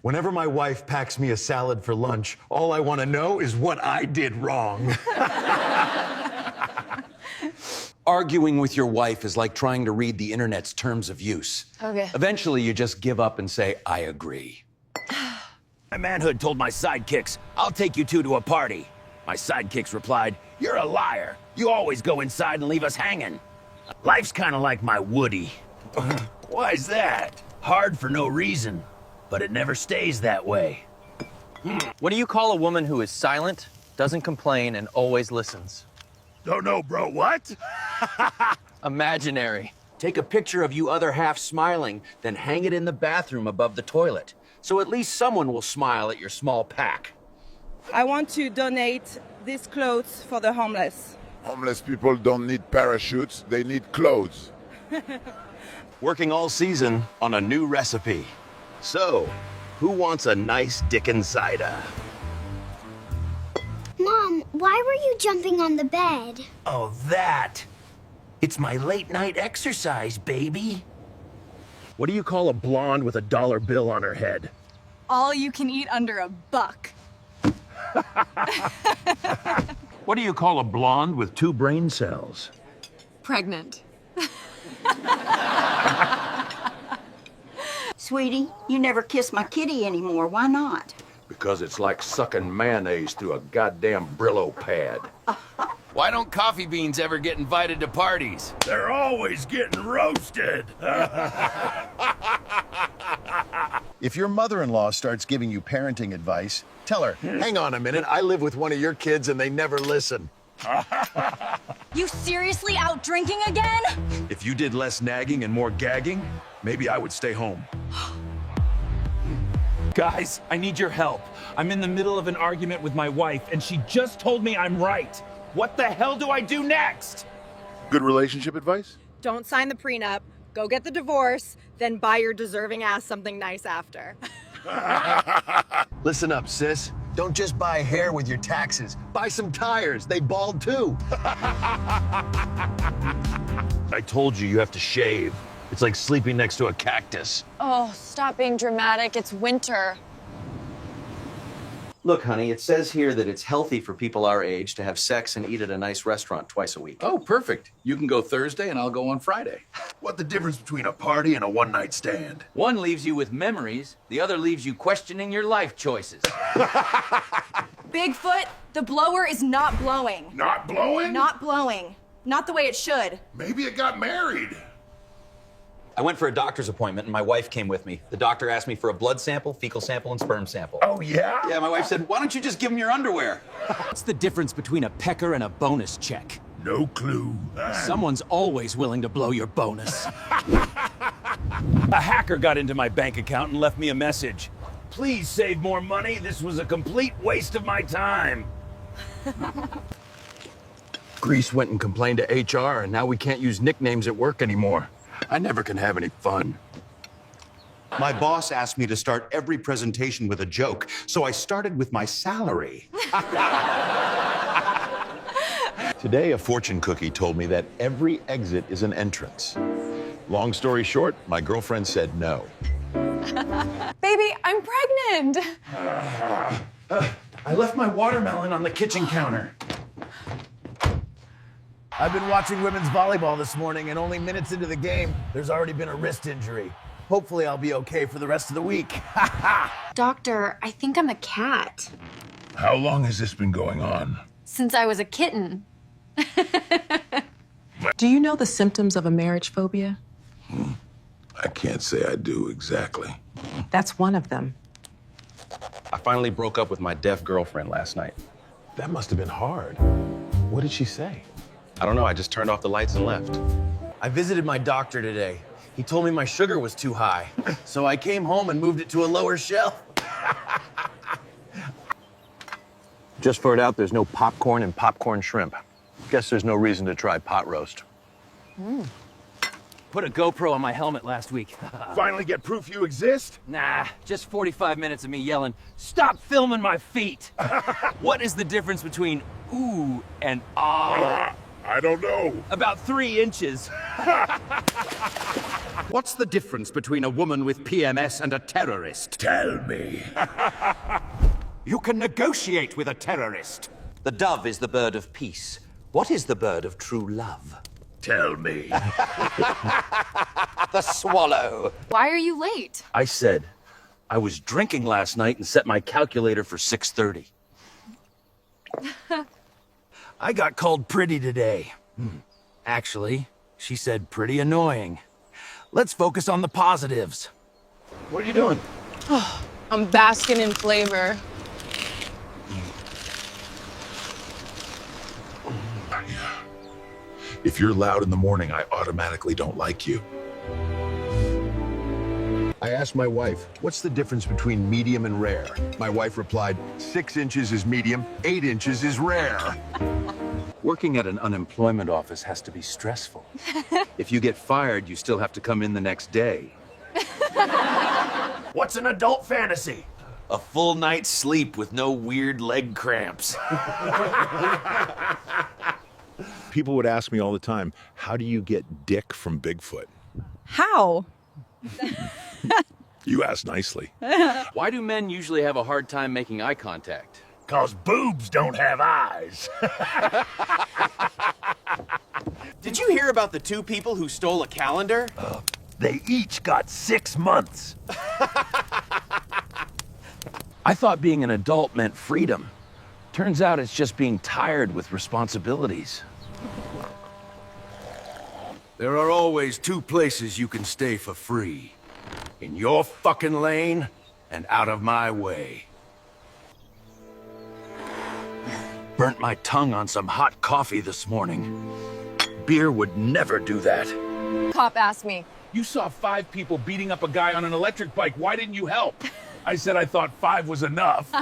Whenever my wife packs me a salad for lunch, all I want to know is what I did wrong. Arguing with your wife is like trying to read the internet's terms of use. Okay. Eventually, you just give up and say, I agree. My manhood told my sidekicks, I'll take you two to a party. My sidekicks replied, you're a liar. You always go inside and leave us hanging. Life's kind of like my Woody. Why's that? Hard for no reason, but it never stays that way. What do you call a woman who is silent, doesn't complain, and always listens? Don't know, bro, what? Imaginary. Take a picture of you other half smiling, then hang it in the bathroom above the toilet. So at least someone will smile at your small pack. I want to donate these clothes for the homeless. Homeless people don't need parachutes, they need clothes. Working all season on a new recipe. So, who wants a nice Dickens cider? Mom, why were you jumping on the bed? Oh, that. It's my late night exercise, baby. What do you call a blonde with a dollar bill on her head? All you can eat under $1. What do you call a blonde with 2 brain cells? Pregnant. Sweetie, you never kiss my kitty anymore. Why not? Because it's like sucking mayonnaise through a goddamn Brillo pad. Why don't coffee beans ever get invited to parties? They're always getting roasted. If your mother-in-law starts giving you parenting advice, tell her, Hang on a minute, I live with one of your kids and they never listen. You seriously out drinking again? If you did less nagging and more gagging, maybe I would stay home. Guys, I need your help. I'm in the middle of an argument with my wife, and she just told me I'm right. What the hell do I do next? Good relationship advice? Don't sign the prenup, go get the divorce, then buy your deserving ass something nice after. Listen up, sis. Don't just buy hair with your taxes. Buy some tires. They bald too. I told you you have to shave. It's like sleeping next to a cactus. Oh, stop being dramatic. It's winter. Look, honey, it says here that it's healthy for people our age to have sex and eat at a nice restaurant twice a week. Oh, perfect. You can go Thursday and I'll go on Friday. What the difference between a party and a one-night stand? One leaves you with memories, the other leaves you questioning your life choices. Bigfoot, the blower is not blowing. Not blowing? Not blowing. Not the way it should. Maybe it got married. I went for a doctor's appointment and my wife came with me. The doctor asked me for a blood sample, fecal sample, and sperm sample. Oh, yeah? Yeah, my wife said, why don't you just give him your underwear? What's the difference between a pecker and a bonus check? No clue. Someone's always willing to blow your bonus. A hacker got into my bank account and left me a message. Please save more money. This was a complete waste of my time. Grease went and complained to HR, and now we can't use nicknames at work anymore. I never can have any fun. my boss asked me to start every presentation with a joke, so I started with my salary. Today, a fortune cookie told me that every exit is an entrance. Long story short, my girlfriend said no. Baby, I'm pregnant. I left my watermelon on the kitchen counter. I've been watching women's volleyball this morning, and only minutes into the game, there's already been a wrist injury. Hopefully I'll be okay for the rest of the week. Doctor, I think I'm a cat. How long has this been going on? Since I was a kitten. Do you know the symptoms of a marriage phobia? I can't say I do exactly. That's one of them. I finally broke up with my deaf girlfriend last night. That must have been hard. What did she say? I don't know, I just turned off the lights and left. I visited my doctor today. He told me my sugar was too high. So I came home and moved it to a lower shelf. Just for it out, there's no popcorn and popcorn shrimp. Guess there's no reason to try pot roast. Put a GoPro on my helmet last week. Finally get proof you exist? Nah, just 45 minutes of me yelling, "Stop filming my feet!" What is the difference between ooh and ah? I don't know. About 3 inches. What's the difference between a woman with PMS and a terrorist? Tell me. You can negotiate with a terrorist. The dove is the bird of peace. What is the bird of true love? Tell me. The swallow. Why are you late? I said, I was drinking last night and set my calculator for 6:30. I got called pretty today. Actually, she said pretty annoying. Let's focus on the positives. What are you doing? I'm basking in flavor. If you're loud in the morning, I automatically don't like you. I asked my wife, what's the difference between medium and rare? My wife replied, 6 inches is medium, 8 inches is rare. Working at an unemployment office has to be stressful. If you get fired, you still have to come in the next day. What's an adult fantasy? A full night's sleep with no weird leg cramps. People would ask me all the time, how do you get dick from Bigfoot? How? You ask nicely. Why do men usually have a hard time making eye contact? 'Cause boobs don't have eyes. Did you hear about the 2 people who stole a calendar? They each got 6 months. I thought being an adult meant freedom. Turns out it's just being tired with responsibilities. There are always 2 places you can stay for free. In your fucking lane and out of my way. Burnt my tongue on some hot coffee this morning. Beer would never do that. Cop asked me. You saw 5 people beating up a guy on an electric bike. Why didn't you help? I said I thought 5 was enough.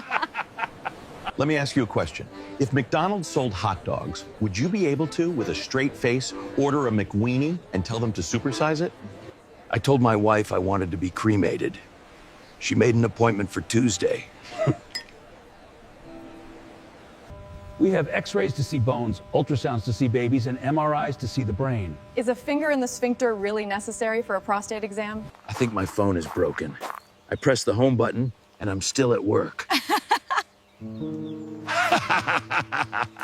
Let me ask you a question. If McDonald's sold hot dogs, would you be able to, with a straight face, order a McWeenie and tell them to supersize it? I told my wife I wanted to be cremated. She made an appointment for Tuesday. We have x-rays to see bones, ultrasounds to see babies, and MRIs to see the brain. Is a finger in the sphincter really necessary for a prostate exam? I think my phone is broken. I pressed the home button, and I'm still at work.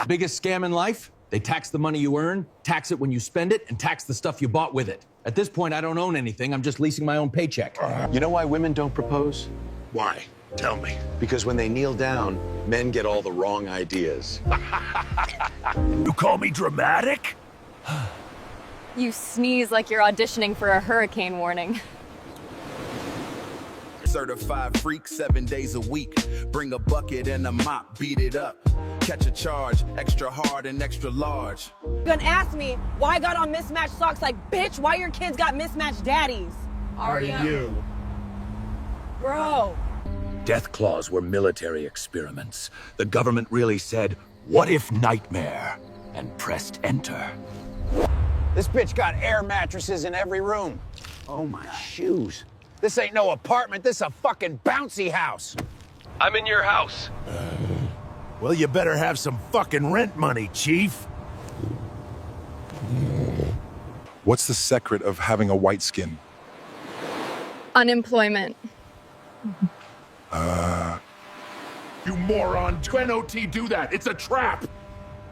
Biggest scam in life? They tax the money you earn, tax it when you spend it, and tax the stuff you bought with it. At this point, I don't own anything. I'm just leasing my own paycheck. You know why women don't propose? Why? Tell me. Because when they kneel down, men get all the wrong ideas. You call me dramatic? You sneeze like you're auditioning for a hurricane warning. Certified freak, 7 days a week. Bring a bucket and a mop, beat it up. Catch a charge, extra hard and extra large. You're gonna ask me why I got on mismatched socks like, bitch, why your kids got mismatched daddies? Are you? Bro. Death claws were military experiments. The government really said, what if nightmare? And pressed enter. This bitch got air mattresses in every room. Oh, my shoes. This ain't no apartment, this a fucking bouncy house. I'm in your house. Well, you better have some fucking rent money, Chief. What's the secret of having a white skin? Unemployment. You moron! When OT do that? It's a trap!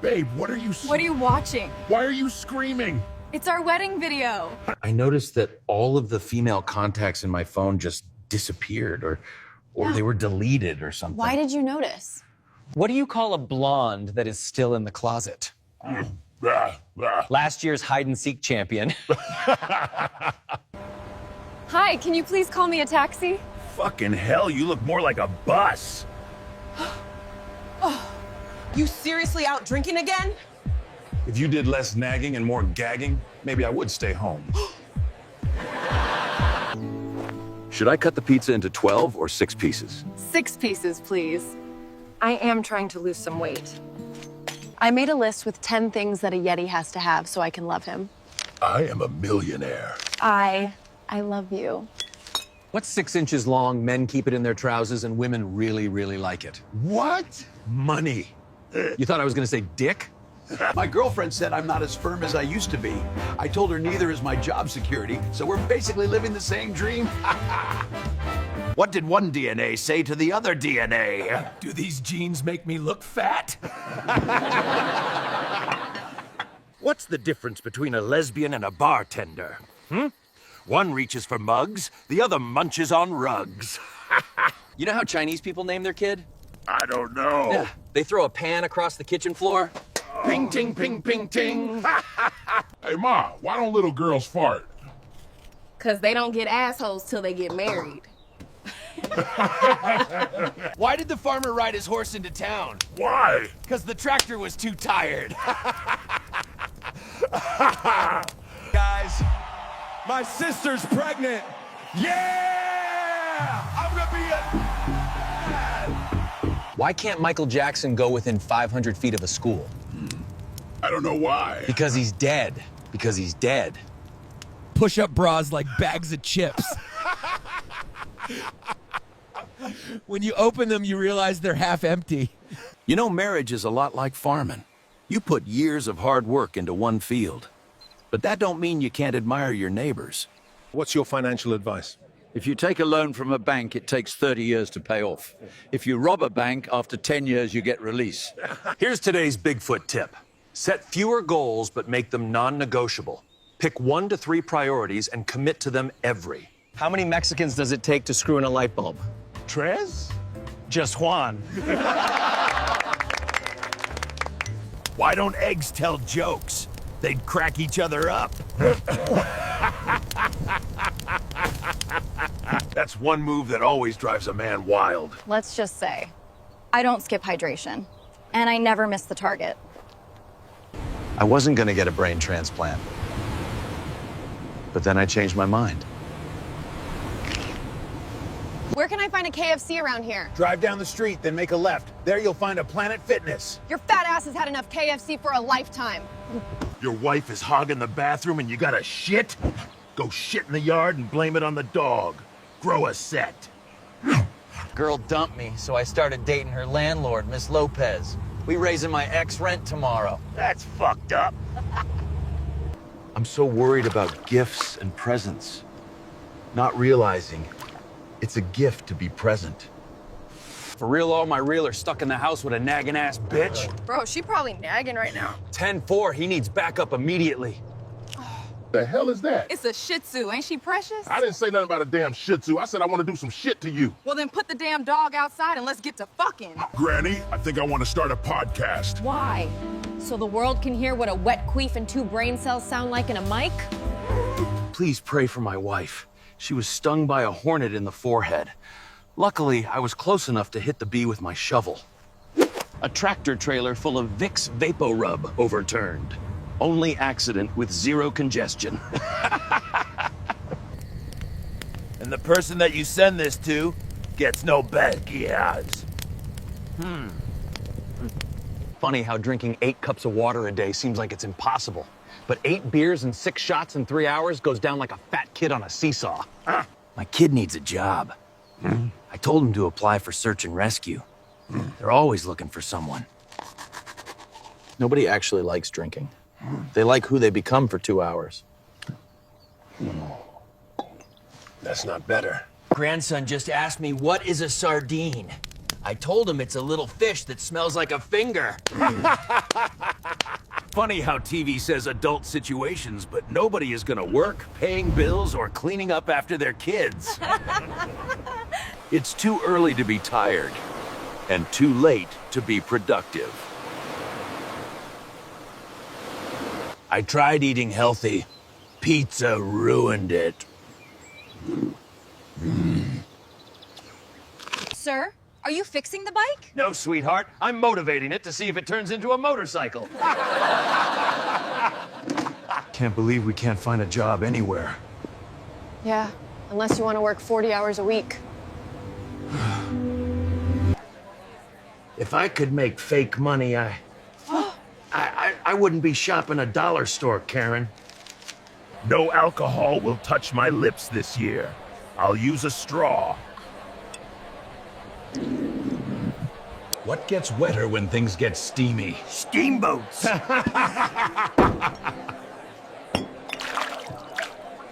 Babe, what are you... What are you watching? Why are you screaming? It's our wedding video. I noticed that all of the female contacts in my phone just disappeared or they were deleted or something. Why did you notice? What do you call a blonde that is still in the closet? Last year's hide-and-seek champion. Hi, can you please call me a taxi? Fucking hell, you look more like a bus. You seriously out drinking again? If you did less nagging and more gagging, maybe I would stay home. Should I cut the pizza into 12 or 6 pieces? 6 pieces, please. I am trying to lose some weight. I made a list with 10 things that a Yeti has to have so I can love him. I am a millionaire. I love you. What's 6 inches long, men keep it in their trousers, and women really, really like it? What? Money. You thought I was gonna say dick? My girlfriend said I'm not as firm as I used to be. I told her neither is my job security, so we're basically living the same dream. What did one DNA say to the other DNA? Do these jeans make me look fat? What's the difference between a lesbian and a bartender? One reaches for mugs, the other munches on rugs. You know how Chinese people name their kid? I don't know. Yeah, they throw a pan across the kitchen floor. Ping, ting, ping, ping, ting. Hey, Ma, why don't little girls fart? Because they don't get assholes till they get married. Why did the farmer ride his horse into town? Why? Because the tractor was too tired. Guys, my sister's pregnant. Yeah! I'm gonna be a... Why can't Michael Jackson go within 500 feet of a school? I don't know why. Because he's dead. Because he's dead. Push-up bras like bags of chips. When you open them, you realize they're half empty. You know, marriage is a lot like farming. You put years of hard work into one field. But that don't mean you can't admire your neighbors. What's your financial advice? If you take a loan from a bank, it takes 30 years to pay off. If you rob a bank, after 10 years, you get release. Here's today's Bigfoot tip. Set fewer goals, but make them non-negotiable. Pick 1 to 3 priorities and commit to them every. How many Mexicans does it take to screw in a light bulb? Trez? Just Juan. Why don't eggs tell jokes? They'd crack each other up. That's one move that always drives a man wild. Let's just say, I don't skip hydration, and I never miss the target. I wasn't gonna get a brain transplant. But then I changed my mind. Where can I find a KFC around here? Drive down the street, then make a left. There you'll find a Planet Fitness. Your fat ass has had enough KFC for a lifetime. Your wife is hogging the bathroom and you gotta shit? Go shit in the yard and blame it on the dog. Grow a set. Girl dumped me, so I started dating her landlord, Miss Lopez. We raising my ex rent tomorrow. That's fucked up. I'm so worried about gifts and presents. Not realizing it's a gift to be present. For real, all my real are stuck in the house with a nagging ass bitch. Bro, she probably nagging right now. 10-4, he needs backup immediately. The hell is that? It's a Shih Tzu, ain't she precious? I didn't say nothing about a damn Shih Tzu. I said I want to do some shit to you. Well, then put the damn dog outside and let's get to fucking. Granny, I think I want to start a podcast. Why? So the world can hear what a wet queef and 2 brain cells sound like in a mic? Please pray for my wife. She was stung by a hornet in the forehead. Luckily, I was close enough to hit the bee with my shovel. A tractor trailer full of Vicks Vapo Rub overturned. Only accident with 0 congestion. And the person that you send this to gets no backyards. Funny how drinking 8 cups of water a day seems like it's impossible. But 8 beers and 6 shots in 3 hours goes down like a fat kid on a seesaw. My kid needs a job. I told him to apply for search and rescue. They're always looking for someone. Nobody actually likes drinking. They like who they become for 2 hours. That's not better. Grandson just asked me, what is a sardine? I told him it's a little fish that smells like a finger. Funny how TV says adult situations, but nobody is gonna work, paying bills, or cleaning up after their kids. It's too early to be tired, and too late to be productive. I tried eating healthy. Pizza ruined it. Sir, are you fixing the bike? No, sweetheart. I'm motivating it to see if it turns into a motorcycle. Can't believe we can't find a job anywhere. Yeah, unless you want to work 40 hours a week. If I could make fake money, I wouldn't be shopping a dollar store, Karen. No alcohol will touch my lips this year. I'll use a straw. What gets wetter when things get steamy? Steamboats!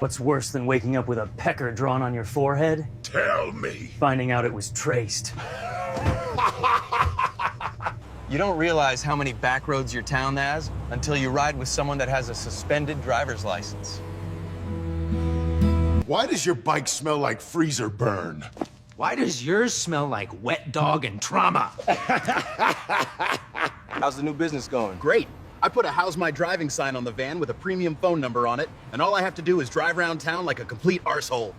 What's worse than waking up with a pecker drawn on your forehead? Tell me. Finding out it was traced. You don't realize how many back roads your town has until you ride with someone that has a suspended driver's license. Why does your bike smell like freezer burn? Why does yours smell like wet dog and trauma? How's the new business going? Great. I put a "How's my driving" sign on the van with a premium phone number on it, and all I have to do is drive around town like a complete arsehole.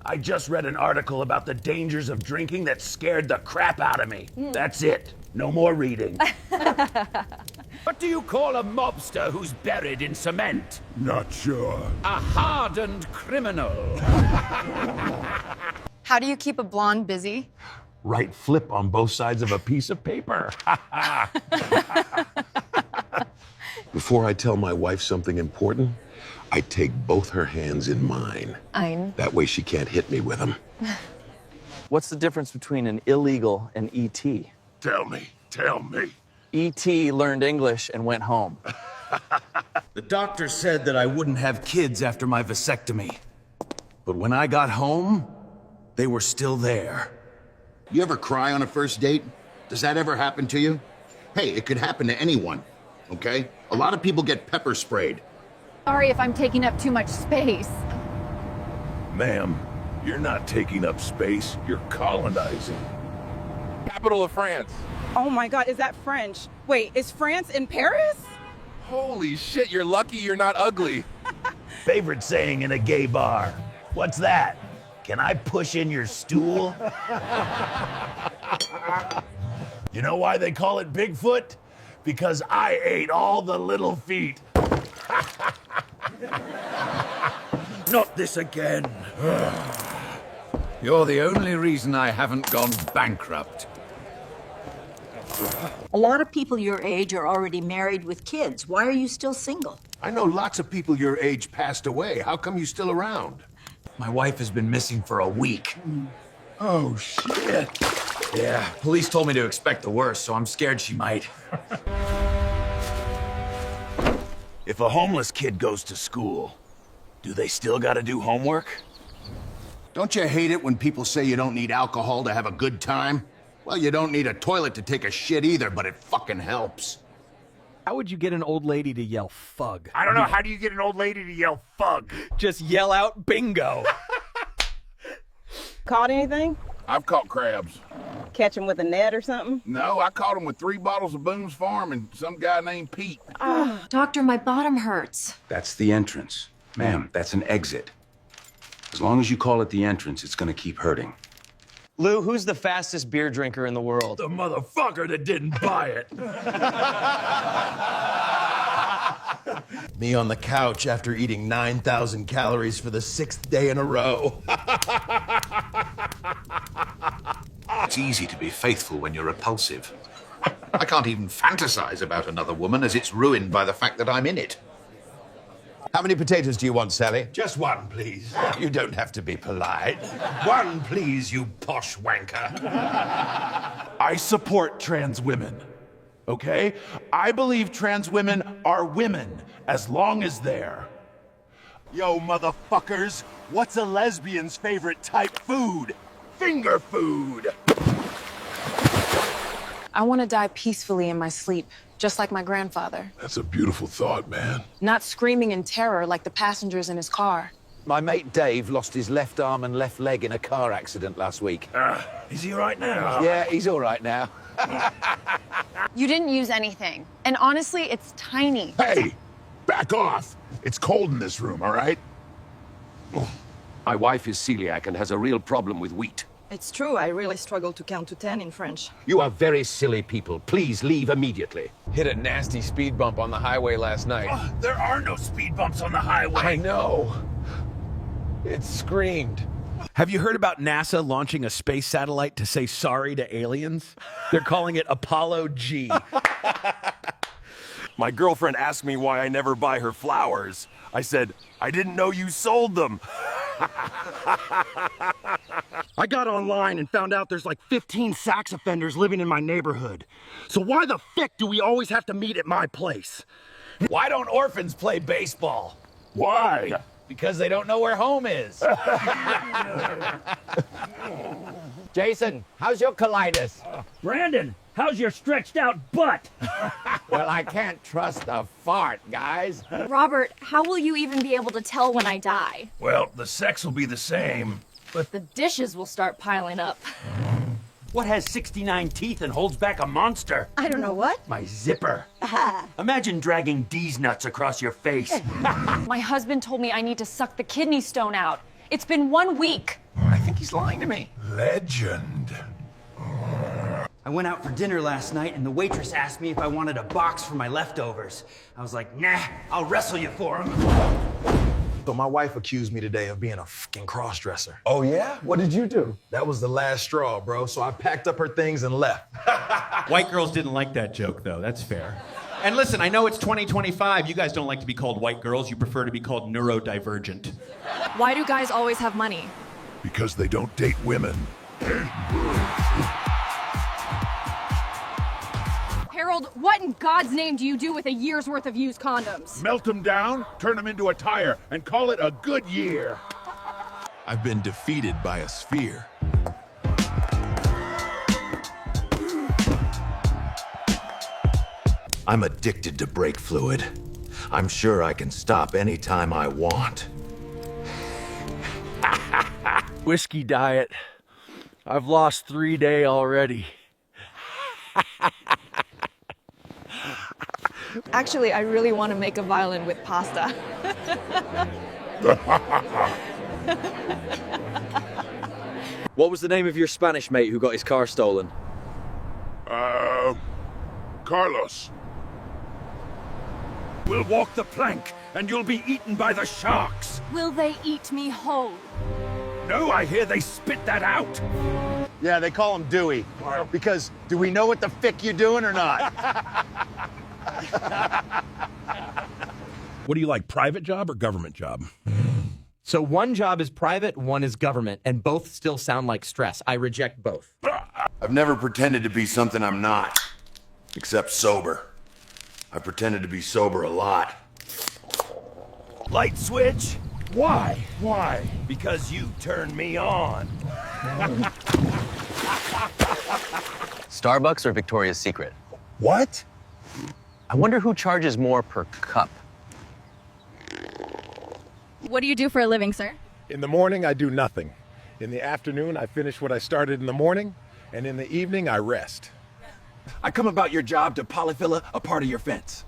I just read an article about the dangers of drinking that scared the crap out of me. That's it. No more reading. What do you call a mobster who's buried in cement? Not sure. A hardened criminal. How do you keep a blonde busy? Right flip on both sides of a piece of paper. Before I tell my wife something important, I take both her hands in mine. That way she can't hit me with them. What's the difference between an illegal and ET? Tell me. ET learned English and went home. The doctor said that I wouldn't have kids after my vasectomy. But when I got home, they were still there. You ever cry on a first date? Does that ever happen to you? Hey, it could happen to anyone, okay? A lot of people get pepper sprayed. Sorry if I'm taking up too much space. Ma'am, you're not taking up space, you're colonizing. Capital of France. Oh my God, is that French? Wait, is France in Paris? Holy shit, you're lucky you're not ugly. Favorite saying in a gay bar. What's that? Can I push in your stool? You know why they call it Bigfoot? Because I ate all the little feet. Not this again. You're the only reason I haven't gone bankrupt. A lot of people your age are already married with kids. Why are you still single? I know lots of people your age passed away. How come you still around? My wife has been missing for a week. Oh, shit. Yeah, police told me to expect the worst, so I'm scared she might. If a homeless kid goes to school, do they still gotta do homework? Don't you hate it when people say you don't need alcohol to have a good time? Well, you don't need a toilet to take a shit either, but it fucking helps. How would you get an old lady to yell fug? I don't know, how do you get an old lady to yell fug? Just yell out bingo. Caught anything? I've caught crabs. Catch them with a net or something? No, I caught them with 3 bottles of Boone's Farm and some guy named Pete. Doctor, my bottom hurts. That's the entrance. Ma'am, that's an exit. As long as you call it the entrance, it's gonna keep hurting. Lou, who's the fastest beer drinker in the world? The motherfucker that didn't buy it. Me on the couch after eating 9,000 calories for the 6th day in a row. It's easy to be faithful when you're repulsive. I can't even fantasize about another woman as it's ruined by the fact that I'm in it. How many potatoes do you want, Sally? Just one, please. You don't have to be polite. One, please, you posh wanker. I support trans women, okay? I believe trans women are women, as long as they're... Yo, motherfuckers, what's a lesbian's favorite type food? Finger food! I want to die peacefully in my sleep, just like my grandfather. That's a beautiful thought, man. Not screaming in terror like the passengers in his car. My mate Dave lost his left arm and left leg in a car accident last week. Is he all right now? Yeah, he's all right now. You didn't use anything. And honestly, it's tiny. Hey, back off. It's cold in this room, all right? My wife is celiac and has a real problem with wheat. It's true, I really struggle to count to 10 in French. You are very silly people. Please leave immediately. Hit a nasty speed bump on the highway last night. There are no speed bumps on the highway. I know. It screamed. Have you heard about NASA launching a space satellite to say sorry to aliens? They're calling it Apollo G. My girlfriend asked me why I never buy her flowers. I said, I didn't know you sold them. I got online and found out there's like 15 sex offenders living in my neighborhood. So why the frick do we always have to meet at my place? Why don't orphans play baseball? Why? Because they don't know where home is. Jason, how's your colitis? Brandon, how's your stretched out butt? Well, I can't trust a fart, guys. Robert, how will you even be able to tell when I die? Well, the sex will be the same. But the dishes will start piling up. What has 69 teeth and holds back a monster? I don't know what. My zipper. Imagine dragging D's nuts across your face. My husband told me I need to suck the kidney stone out. It's been 1 week. I think he's lying to me. Legend. I went out for dinner last night and the waitress asked me if I wanted a box for my leftovers. I was like, nah, I'll wrestle you for them. So my wife accused me today of being a fucking cross-dresser. Oh yeah? What did you do? That was the last straw, bro. So I packed up her things and left. White girls didn't like that joke, though. That's fair. And listen, I know it's 2025. You guys don't like to be called white girls. You prefer to be called neurodivergent. Why do guys always have money? Because they don't date women. Harold, what in God's name do you do with a year's worth of used condoms? Melt them down, turn them into a tire, and call it a good year. I've been defeated by a sphere. I'm addicted to brake fluid. I'm sure I can stop anytime I want. Whiskey diet. I've lost 3 days already. Actually, I really want to make a violin with pasta. What was the name of your Spanish mate who got his car stolen? Carlos. We'll walk the plank, and you'll be eaten by the sharks. Will they eat me whole? No, I hear they spit that out. Yeah, they call him Dewey. Because do we know what the frick you're doing or not? What do you like, private job or government job? So one job is private, one is government, and both still sound like stress. I reject both. I've never pretended to be something I'm not, except sober. I pretended to be sober a lot. Light switch? Why? Why? Because you turned me on. Starbucks or Victoria's Secret? What? I wonder who charges more per cup. What do you do for a living, sir? In the morning, I do nothing. In the afternoon, I finish what I started in the morning, and in the evening, I rest. I come about your job to polyfill a part of your fence.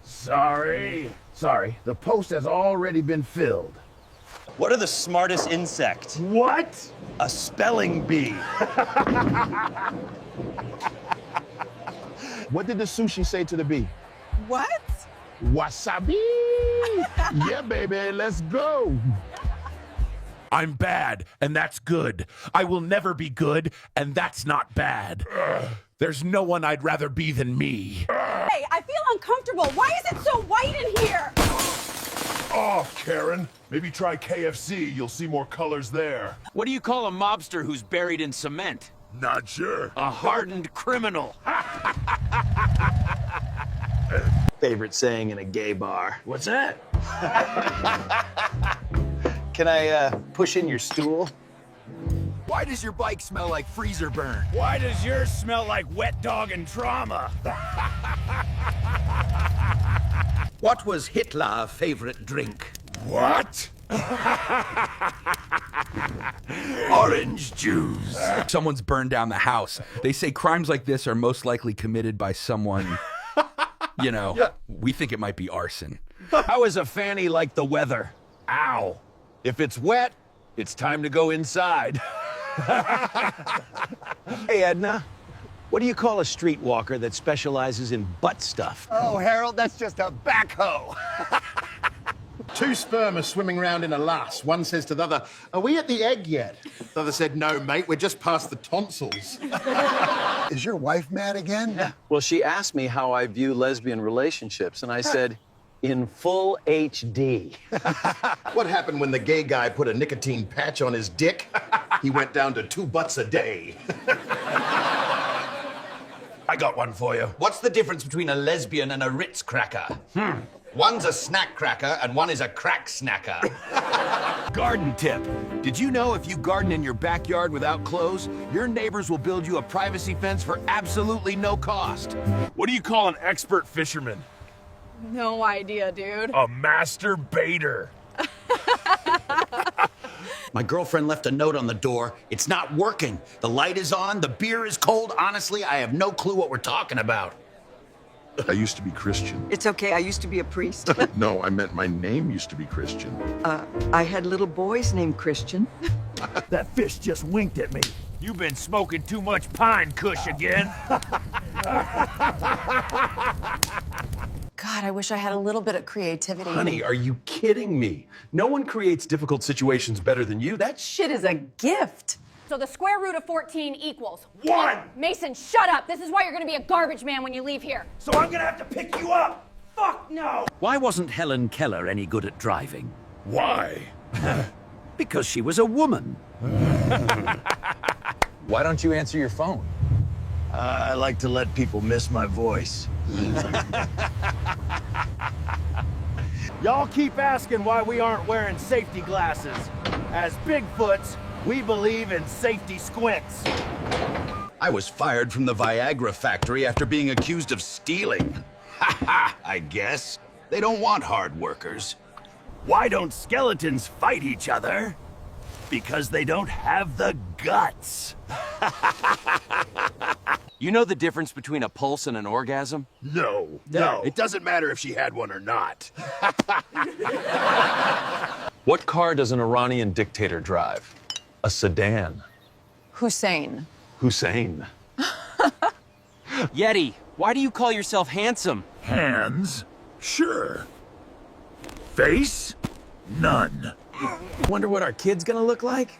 Sorry. The post has already been filled. What are the smartest insects? What? A spelling bee. What did the sushi say to the bee? What? Wasabi! Yeah, baby, let's go. I'm bad, and that's good. I will never be good, and that's not bad. There's no one I'd rather be than me. Hey, I feel uncomfortable. Why is it so white in here? Oh, Karen. Maybe try KFC. You'll see more colors there. What do you call a mobster who's buried in cement? Not sure. A hardened criminal. Favorite saying in a gay bar. What's that? Can I push in your stool? Why does your bike smell like freezer burn? Why does yours smell like wet dog and trauma? What was Hitler's favorite drink? What? Orange juice. Someone's burned down the house. They say crimes like this are most likely committed by someone, we think it might be arson. How is a fanny like the weather? Ow. If it's wet, it's time to go inside. Hey, Edna. What do you call a streetwalker that specializes in butt stuff? Oh, Harold, that's just a backhoe. Two sperm are swimming around in a lass. One says to the other, "Are we at the egg yet?" The other said, "No, mate, we're just past the tonsils." Is your wife mad again? Well, she asked me how I view lesbian relationships, and I said, In full HD. What happened when the gay guy put a nicotine patch on his dick? He went down to 2 butts a day. I got one for you. What's the difference between a lesbian and a Ritz cracker? One's a snack cracker and one is a crack snacker. Garden tip. Did you know if you garden in your backyard without clothes, your neighbors will build you a privacy fence for absolutely no cost? What do you call an expert fisherman? No idea, dude. A master baiter. My girlfriend left a note on the door. It's not working. The light is on, the beer is cold. Honestly, I have no clue what we're talking about. I used to be Christian. It's okay, I used to be a priest. No, I meant my name used to be Christian. I had little boys named Christian. That fish just winked at me. You've been smoking too much pine kush again. God, I wish I had a little bit of creativity. Honey, are you kidding me? No one creates difficult situations better than you. That shit is a gift. So the square root of 14 equals 1. Mason, shut up. This is why you're gonna be a garbage man when you leave here. So I'm gonna have to pick you up. Fuck no. Why wasn't Helen Keller any good at driving? Why? Because she was a woman. Why don't you answer your phone? I like to let people miss my voice. Y'all keep asking why we aren't wearing safety glasses. As Bigfoots, we believe in safety squints. I was fired from the Viagra factory after being accused of stealing. Ha ha, I guess. They don't want hard workers. Why don't skeletons fight each other? Because they don't have the guts. You know the difference between a pulse and an orgasm? No. It doesn't matter if she had one or not. What car does an Iranian dictator drive? A sedan. Hussein. Hussein. Yeti, why do you call yourself handsome? Hands? Sure. Face? None. Wonder what our kid's gonna look like?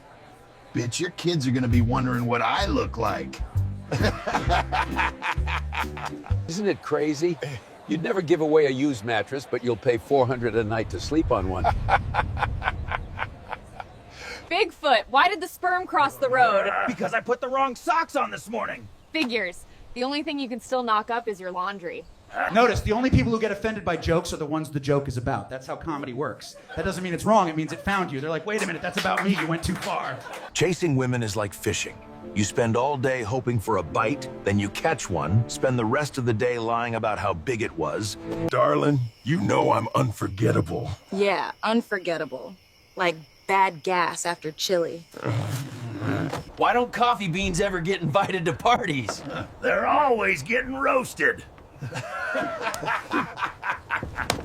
Bitch, your kids are gonna be wondering what I look like. Isn't it crazy? You'd never give away a used mattress, but you'll pay $400 a night to sleep on one. Bigfoot, why did the sperm cross the road? Because I put the wrong socks on this morning. Figures. The only thing you can still knock up is your laundry. Notice, the only people who get offended by jokes are the ones the joke is about. That's how comedy works. That doesn't mean it's wrong, it means it found you. They're like, wait a minute, that's about me, you went too far. Chasing women is like fishing. You spend all day hoping for a bite, then you catch one, spend the rest of the day lying about how big it was. Darling, you know I'm unforgettable. Yeah, unforgettable. Like bad gas after chili. Why don't coffee beans ever get invited to parties? They're always getting roasted.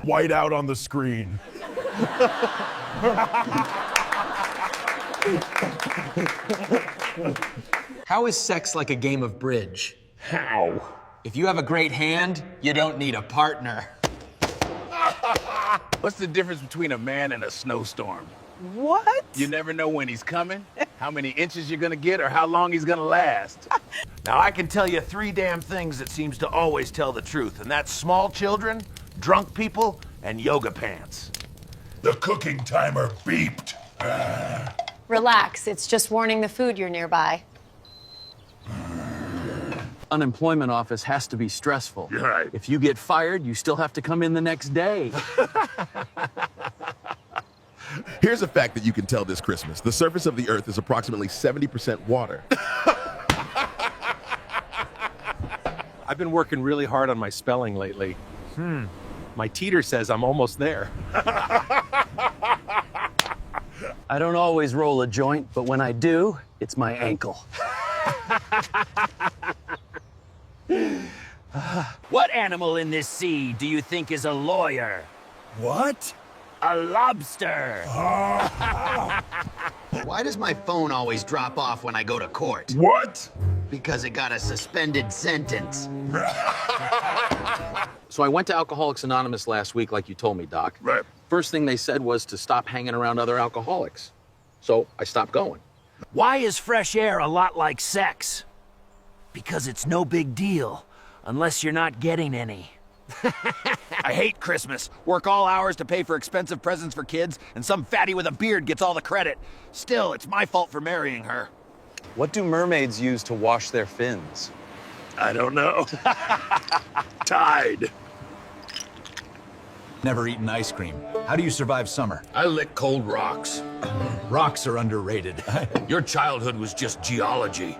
White out on the screen. How is sex like a game of bridge? How? If you have a great hand, you don't need a partner. What's the difference between a man and a snowstorm? What? You never know when he's coming, how many inches you're gonna get, or how long he's gonna last. Now, I can tell you 3 damn things that seems to always tell the truth, and that's small children, drunk people, and yoga pants. The cooking timer beeped. Relax, it's just warning the food you're nearby. Unemployment office has to be stressful. You're right. If you get fired, you still have to come in the next day. Here's a fact that you can tell this Christmas. The surface of the Earth is approximately 70% water. I've been working really hard on my spelling lately. My teeter says I'm almost there. I don't always roll a joint, but when I do, it's my ankle. What animal in this sea do you think is a lawyer? What? A lobster. Why does my phone always drop off when I go to court? What? Because it got a suspended sentence. So I went to Alcoholics Anonymous last week, like you told me, Doc. Right. First thing they said was to stop hanging around other alcoholics. So I stopped going. Why is fresh air a lot like sex? Because it's no big deal, unless you're not getting any. I hate Christmas. Work all hours to pay for expensive presents for kids, and some fatty with a beard gets all the credit. Still, it's my fault for marrying her. What do mermaids use to wash their fins? I don't know. Tide. Never eaten ice cream. How do you survive summer? I lick cold rocks. Rocks are underrated. Your childhood was just geology.